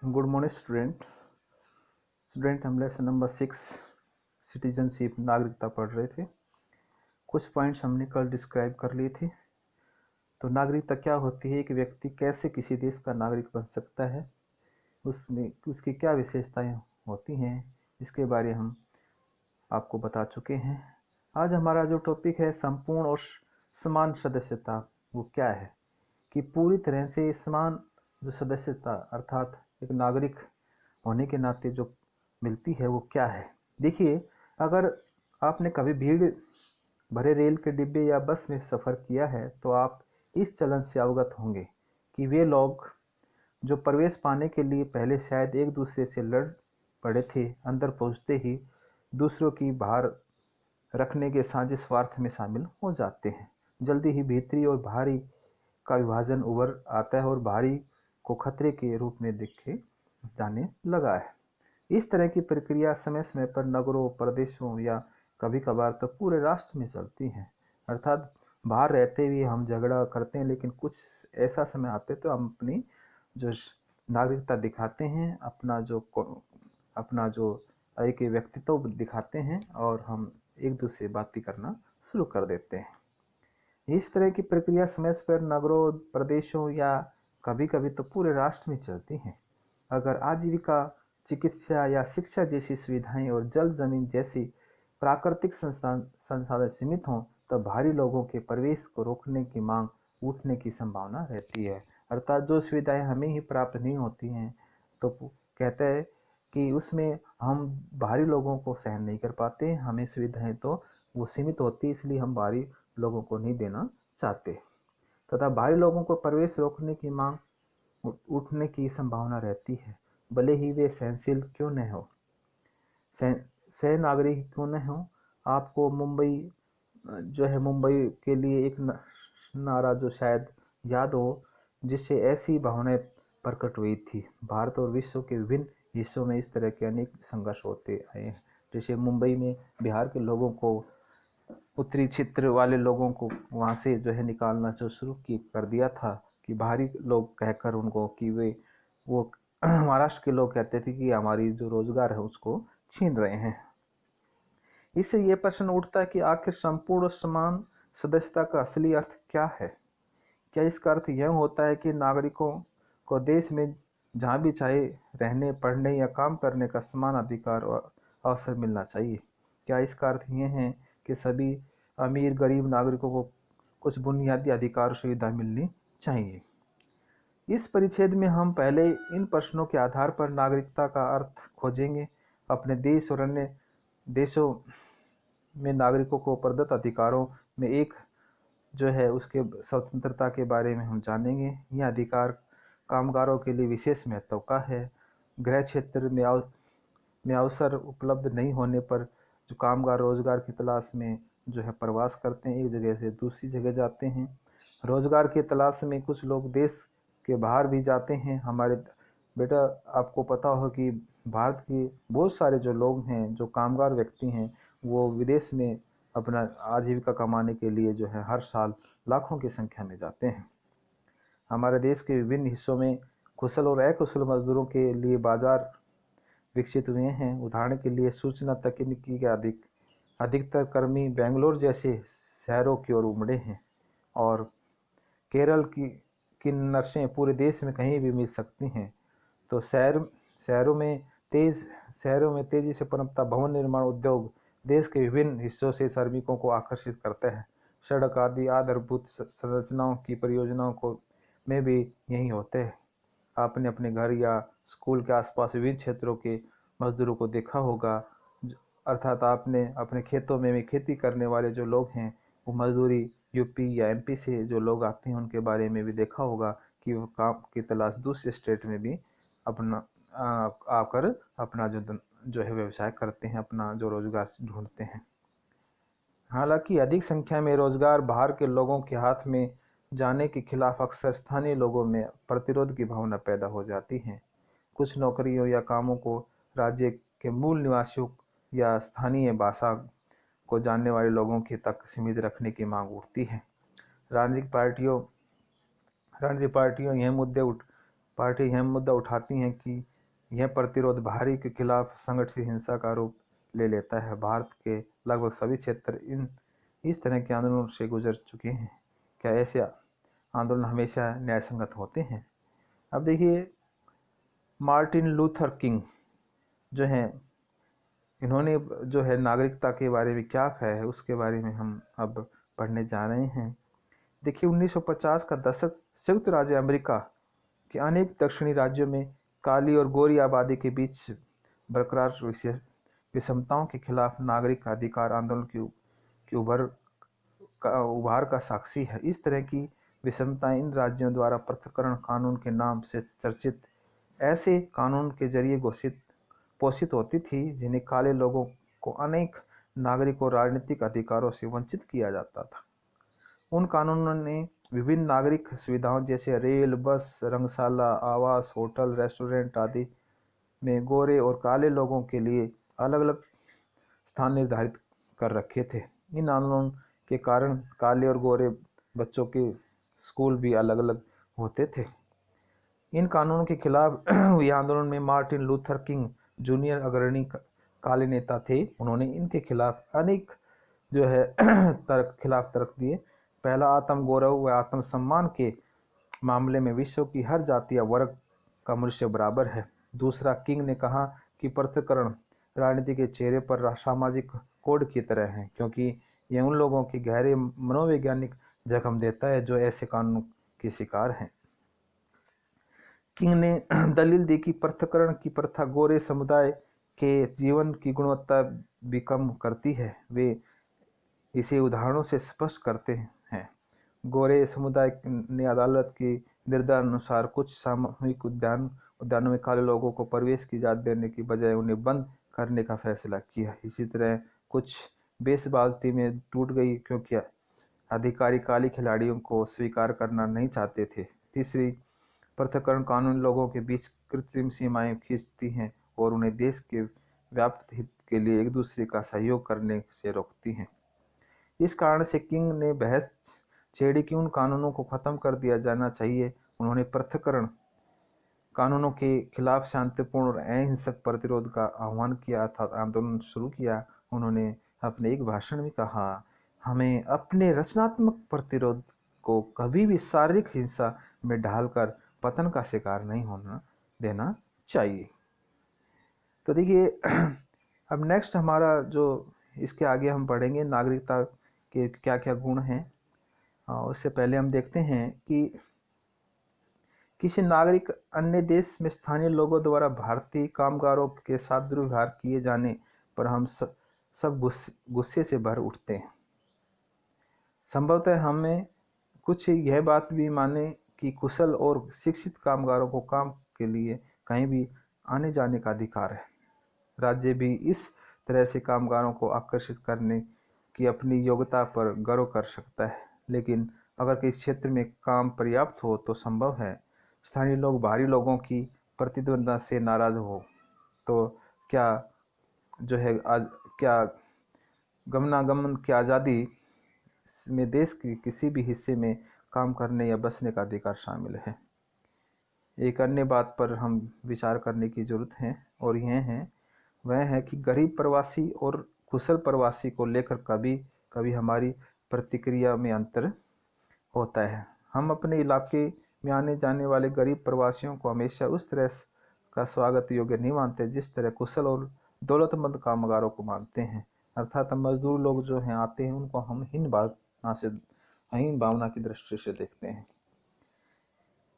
Good morning student हम lesson number 6 citizenship नागरिकता पढ़ रहे थे। कुछ पॉइंट्स हमने कल डिस्क्राइब कर लिए थे। तो नागरिकता क्या होती है, एक व्यक्ति कैसे किसी देश का नागरिक बन सकता है, उसमें उसकी क्या विशेषताएं होती हैं, इसके बारे हम आपको बता चुके हैं। आज हमारा जो टॉपिक है संपूर्ण और समान सदस्यता, वो क्या है कि पूरी तरह से समान जो सदस्यता अर्थात एक नागरिक होने के नाते जो मिलती है वो क्या है। देखिए, अगर आपने कभी भीड़ भरे रेल के डिब्बे या बस में सफ़र किया है तो आप इस चलन से अवगत होंगे कि वे लोग जो प्रवेश पाने के लिए पहले शायद एक दूसरे से लड़ पड़े थे, अंदर पहुंचते ही दूसरों की बाहर रखने के साझे स्वार्थ में शामिल हो जाते हैं। जल्दी ही भीतरी और बाहरी का विभाजन उभर आता है और बाहरी को खतरे के रूप में देखे जाने लगा है। इस तरह की प्रक्रिया समय समय पर नगरों, प्रदेशों या कभी कभार तो पूरे राष्ट्र में चलती है। अर्थात बाहर रहते हुए हम झगड़ा करते हैं, लेकिन कुछ ऐसा समय आते तो हम अपनी जो नागरिकता दिखाते हैं, अपना जो एक व्यक्तित्व दिखाते हैं और हम एक दूसरे बातें करना शुरू कर देते हैं। इस तरह की प्रक्रिया समय पर नगरों, प्रदेशों या कभी कभी तो पूरे राष्ट्र में चलती है। अगर आजीविका, चिकित्सा या शिक्षा जैसी सुविधाएं और जल जमीन जैसी प्राकृतिक संसाधन सीमित हों तो भारी लोगों के प्रवेश को रोकने की मांग उठने की संभावना रहती है। अर्थात जो सुविधाएं हमें ही प्राप्त नहीं होती हैं तो कहते हैं कि उसमें हम बाहरी लोगों को सहन नहीं कर पाते। हमें सुविधाएं तो वो सीमित होती है, इसलिए हम बाहरी लोगों को नहीं देना चाहते तथा बाहरी लोगों को प्रवेश रोकने की मांग उठने की संभावना रहती है, भले ही वे सहनशील क्यों न हो, सह नागरिक क्यों न हो। आपको मुंबई के लिए एक नारा जो शायद याद हो, जिससे ऐसी भावनाएं प्रकट हुई थी। भारत और विश्व के विभिन्न हिस्सों में इस तरह के अनेक संघर्ष होते आए हैं। जैसे मुंबई में बिहार के लोगों को, उत्तरी क्षेत्र वाले लोगों को वहाँ से निकालना जो शुरू कर दिया था कि बाहरी लोग कहकर उनको कि वो महाराष्ट्र के लोग कहते थे कि हमारी जो रोजगार है उसको छीन रहे हैं। इससे ये प्रश्न उठता है कि आखिर संपूर्ण और समान सदस्यता का असली अर्थ क्या है। क्या इसका अर्थ यह होता है कि नागरिकों को देश में जहाँ भी चाहे रहने, पढ़ने या काम करने का समान अधिकार और अवसर मिलना चाहिए? क्या इसका अर्थ यह है कि सभी अमीर गरीब नागरिकों को कुछ बुनियादी अधिकार और सुविधा मिलनी चाहिए? इस परिच्छेद में हम पहले इन प्रश्नों के आधार पर नागरिकता का अर्थ खोजेंगे। अपने देश और अन्य देशों में नागरिकों को प्रदत्त अधिकारों में एक उसके स्वतंत्रता के बारे में हम जानेंगे। यह अधिकार कामगारों के लिए विशेष महत्व का है। गृह क्षेत्र में अवसर उपलब्ध नहीं होने पर जो कामगार रोजगार की तलाश में प्रवास करते हैं, एक जगह से दूसरी जगह जाते हैं। रोजगार की तलाश में कुछ लोग देश के बाहर भी जाते हैं। हमारे बेटा, आपको पता हो कि भारत के बहुत सारे जो लोग हैं, जो कामगार व्यक्ति हैं, वो विदेश में अपना आजीविका कमाने के लिए हर साल लाखों की संख्या में जाते हैं। हमारे देश के विभिन्न हिस्सों में कुशल और अकुशल मजदूरों के लिए बाजार विकसित हुए हैं। उदाहरण के लिए सूचना तकनीकी के अधिकतर कर्मी बेंगलोर जैसे शहरों की ओर उमड़े हैं और केरल की नर्सें पूरे देश में कहीं भी मिल सकती हैं। तो शहरों में तेजी से पनपता भवन निर्माण उद्योग देश के विभिन्न हिस्सों से श्रमिकों को आकर्षित करता है। सड़क आदि आधारभूत संरचनाओं की परियोजनाओं को में भी यही होते हैं। आपने अपने घर या स्कूल के आसपास विभिन्न क्षेत्रों के मजदूरों को देखा होगा, अर्थात आपने अपने खेतों में भी खेती करने वाले जो लोग हैं वो मजदूरी यूपी या एमपी से जो लोग आते हैं उनके बारे में भी देखा होगा कि वो काम की तलाश दूसरे स्टेट में भी अपना आकर अपना व्यवसाय करते हैं, अपना जो रोजगार ढूंढते हैं। हालांकि अधिक संख्या में रोजगार बाहर के लोगों के हाथ में जाने के खिलाफ अक्सर स्थानीय लोगों में प्रतिरोध की भावना पैदा हो जाती है। कुछ नौकरियों या कामों को राज्य के मूल निवासियों या स्थानीय भाषा को जानने वाले लोगों के तक सीमित रखने की मांग उठती है। राजनीतिक पार्टियां यह मुद्दा उठाती हैं कि यह प्रतिरोध बाहरी के खिलाफ संगठित हिंसा का रूप ले लेता है। भारत के लगभग सभी क्षेत्र इस तरह के आंदोलन से गुजर चुके हैं। क्या ऐसे आंदोलन हमेशा न्यायसंगत होते हैं? अब देखिए, मार्टिन लूथर किंग जो हैं, इन्होंने जो है नागरिकता के बारे में क्या कहा है उसके बारे में हम अब पढ़ने जा रहे हैं। देखिए, 1950 का दशक संयुक्त राज्य अमेरिका के अनेक दक्षिणी राज्यों में काली और गोरी आबादी के बीच बरकरार विषमताओं के खिलाफ नागरिक अधिकार आंदोलन की उभार का साक्षी है। इस तरह की विषमताएं इन राज्यों द्वारा पृथक्करण कानून के नाम से चर्चित ऐसे कानून के जरिए पोषित होती थी जिन्हें काले लोगों को अनेक नागरिक और राजनीतिक अधिकारों से वंचित किया जाता था। उन कानूनों ने विभिन्न नागरिक सुविधाओं जैसे रेल, बस, रंगशाला, आवास, होटल, रेस्टोरेंट आदि में गोरे और काले लोगों के लिए अलग अलग स्थान निर्धारित कर रखे थे। इन आंदोलन के कारण काले और गोरे बच्चों के स्कूल भी अलग अलग होते थे। इन कानूनों के खिलाफ हुए आंदोलन में मार्टिन लूथर किंग जूनियर अग्रणी काले नेता थे। उन्होंने इनके खिलाफ अनेक जो है तर्क दिए। पहला, आत्म गौरव व आत्म सम्मान के मामले में विश्व की हर जाति या वर्ग का मनुष्य बराबर है। दूसरा, किंग ने कहा कि पृथक्करण राजनीति के चेहरे पर सामाजिक कोड की तरह है, क्योंकि यह उन लोगों के गहरे मनोवैज्ञानिक जख्म देता है जो ऐसे कानून के शिकार हैं। किंग ने दलील दी कि पृथक्करण की प्रथा गोरे समुदाय के जीवन की गुणवत्ता भी कम करती है। वे इसे उदाहरणों से स्पष्ट करते हैं। गोरे समुदाय ने अदालत की निर्देशानुसार कुछ सामूहिक उद्यानों में काले लोगों को प्रवेश की इजाजत देने की बजाय उन्हें बंद करने का फैसला किया। इसी तरह कुछ बेसबॉल टीमें टूट गई क्योंकि अधिकारी काले खिलाड़ियों को स्वीकार करना नहीं चाहते थे। तीसरी, पृथक्करण कानून लोगों के बीच कृत्रिम सीमाएं खींचती हैं और उन्हें देश के व्याप्त हित के लिए एक दूसरे का सहयोग करने से रोकती हैं। इस कारण से किंग ने बहस छेड़ी कि उन कानूनों को खत्म कर दिया जाना चाहिए। उन्होंने पृथक्करण कानूनों के खिलाफ शांतिपूर्ण और अहिंसक प्रतिरोध का आह्वान किया था, आंदोलन शुरू किया। उन्होंने अपने एक भाषण में कहा, हमें अपने रचनात्मक प्रतिरोध को कभी भी शारीरिक हिंसा में ढालकर पतन का शिकार नहीं होना देना चाहिए। तो देखिए, अब नेक्स्ट हमारा जो इसके आगे हम पढ़ेंगे नागरिकता के क्या क्या गुण हैं। उससे पहले हम देखते हैं कि किसी नागरिक अन्य देश में स्थानीय लोगों द्वारा भारतीय कामगारों के साथ दुर्व्यवहार किए जाने पर हम सब गुस्से से भर उठते हैं। संभवतः हमें कुछ यह बात भी माने कि कुशल और शिक्षित कामगारों को काम के लिए कहीं भी आने जाने का अधिकार है। राज्य भी इस तरह से कामगारों को आकर्षित करने की अपनी योग्यता पर गर्व कर सकता है। लेकिन अगर किसी क्षेत्र में काम पर्याप्त हो तो संभव है स्थानीय लोग बाहरी लोगों की प्रतिद्वंद्विता से नाराज हो, तो क्या जो है क्या गमनागमन की आज़ादी में देश के किसी भी हिस्से में काम करने या बसने का अधिकार शामिल है। एक अन्य बात पर हम विचार करने की जरूरत है और वह है कि गरीब प्रवासी और कुशल प्रवासी को लेकर कभी कभी हमारी प्रतिक्रिया में अंतर होता है। हम अपने इलाके में आने जाने वाले गरीब प्रवासियों को हमेशा उस तरह का स्वागत योग्य नहीं मानते जिस तरह कुशल और दौलतमंद कामगारों को मानते हैं। अर्थात मजदूर लोग जो हैं आते हैं उनको हम हीन भावना की दृष्टि से देखते हैं।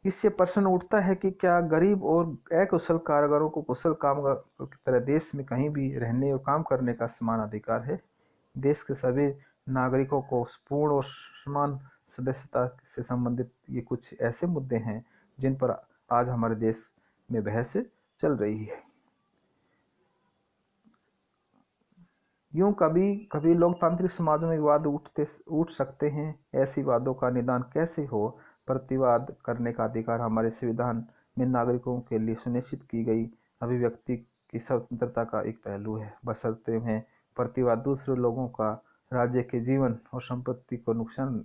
इससे प्रश्न उठता है कि क्या गरीब और अकुशल कामगारों को कुशल कामगारों की तरह देश में कहीं भी रहने और काम करने का समान अधिकार है? देश के सभी नागरिकों को पूर्ण और समान सदस्यता से संबंधित ये कुछ ऐसे मुद्दे हैं जिन पर आज हमारे देश में बहस चल रही है। यूं कभी कभी लोकतांत्रिक समाजों में विवाद उठ सकते हैं। ऐसी वादों का निदान कैसे हो? प्रतिवाद करने का अधिकार हमारे संविधान में नागरिकों के लिए सुनिश्चित की गई अभिव्यक्ति की स्वतंत्रता का एक पहलू है, बशर्ते में प्रतिवाद दूसरे लोगों का राज्य के जीवन और संपत्ति को नुकसान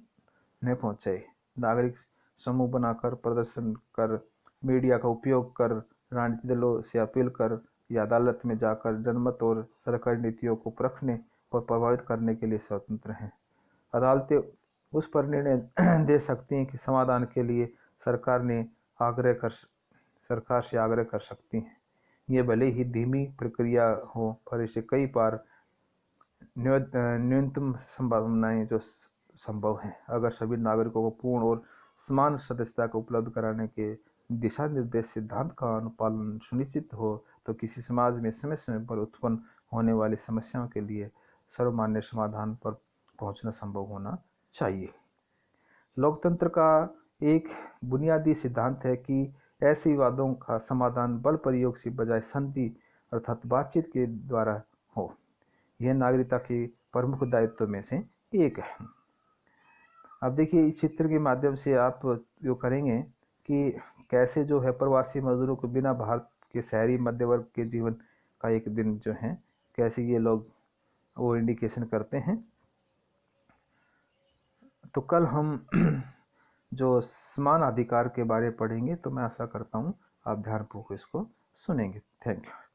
न पहुंचाए। नागरिक समूह बनाकर, प्रदर्शन कर, मीडिया का उपयोग कर राजनीतिक दलों से अपील कर या अदालत में जाकर जनमत और सरकारी नीतियों को परखने और प्रभावित करने के लिए स्वतंत्र हैं। अदालतें उस पर निर्णय दे सकती हैं कि समाधान के लिए सरकार से आग्रह कर सकती हैं। ये भले ही धीमी प्रक्रिया हो, पर इसे कई बार न्यूनतम संभावनाएं जो संभव हैं। अगर सभी नागरिकों को पूर्ण और समान सदस्यता को उपलब्ध कराने के दिशा निर्देश सिद्धांत का अनुपालन सुनिश्चित हो तो किसी समाज में समय समय पर उत्पन्न होने वाली समस्याओं के लिए सर्वमान्य समाधान पर पहुंचना संभव होना चाहिए। लोकतंत्र का एक बुनियादी सिद्धांत है कि ऐसे विवादों का समाधान बल प्रयोग से बजाय संधि अर्थात बातचीत के द्वारा हो। यह नागरिकता के प्रमुख दायित्व में से एक है। अब देखिए, इस चित्र के माध्यम से आप जो करेंगे कि कैसे जो है प्रवासी मजदूरों को बिना भारत के शहरी मध्य वर्ग के जीवन का एक दिन जो है कैसे ये लोग वो इंडिकेशन करते हैं। तो कल हम जो समान अधिकार के बारे में पढ़ेंगे, तो मैं आशा करता हूँ आप ध्यानपूर्वक इसको सुनेंगे। Thank you.